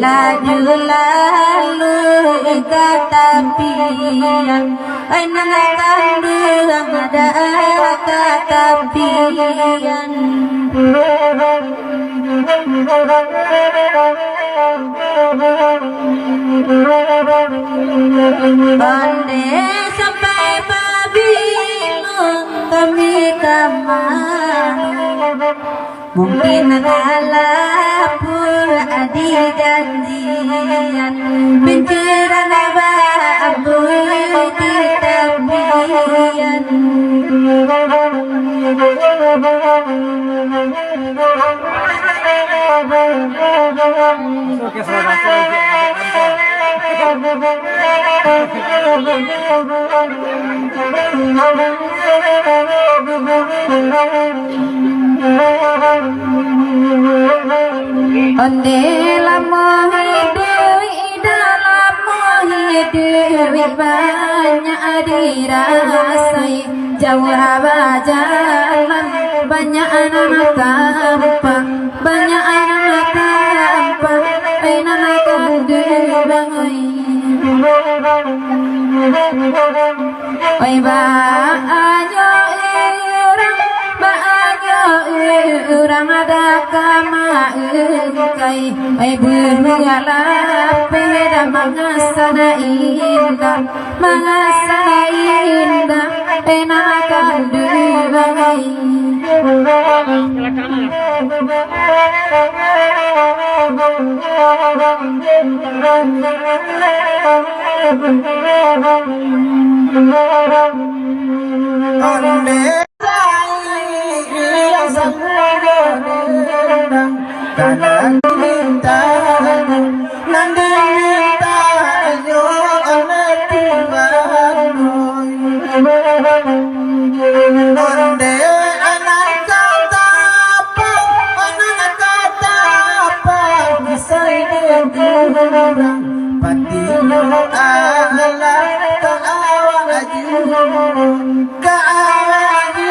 Laju lalu katapian, ay nangatandang ada katapian. Pandai sampai babingung kami kamar. Mungkin ngalapur adi janjian pikiran abu di tabian. Ondela mohi dalam mohi dewi banyak dirasai, jauh jalan banyak anak tampang, banyak anak tampang, anak kandurangai. Oi ba ayo orang ada kama kai, ai berhala peda mangasana indah, mangasana indah, enakan dibangai. Kanan minta, nanti minta, yo anak Tuhan, onde anak kata apa, bisa orang pati Allah kaawang ajun, kaawang nanti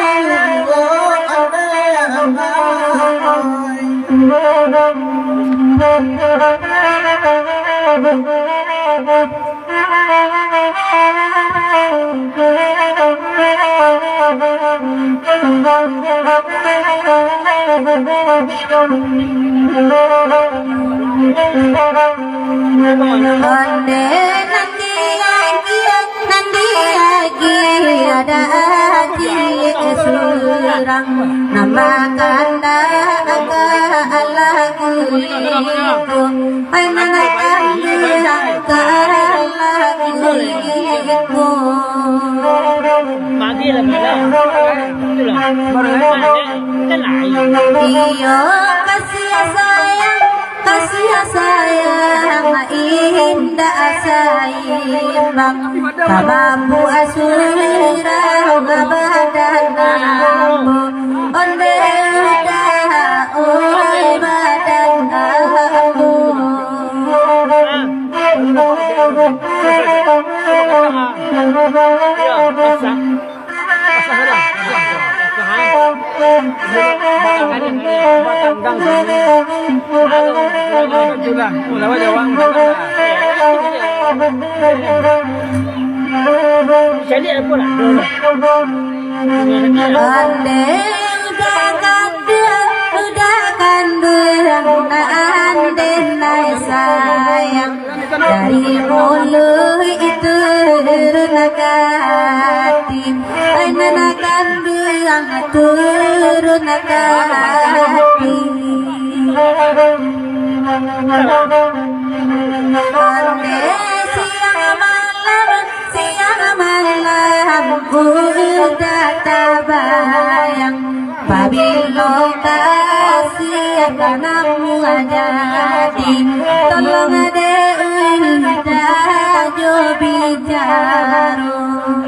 ada surang nama kanda Allah kuliku, ay nangatandang ka Allah kuliku. Iyo kasih sayang indah sayang kababu asura badan ambo onde oi badan ambo. Udah kandung andai sayang dari mulut itu nakati, ay nanakandung turun nakati. Siang malam udah tabayang, pabilo kasih kanamu jadi, tolong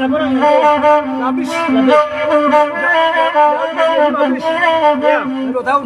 Habis. Ya, 2 tahun.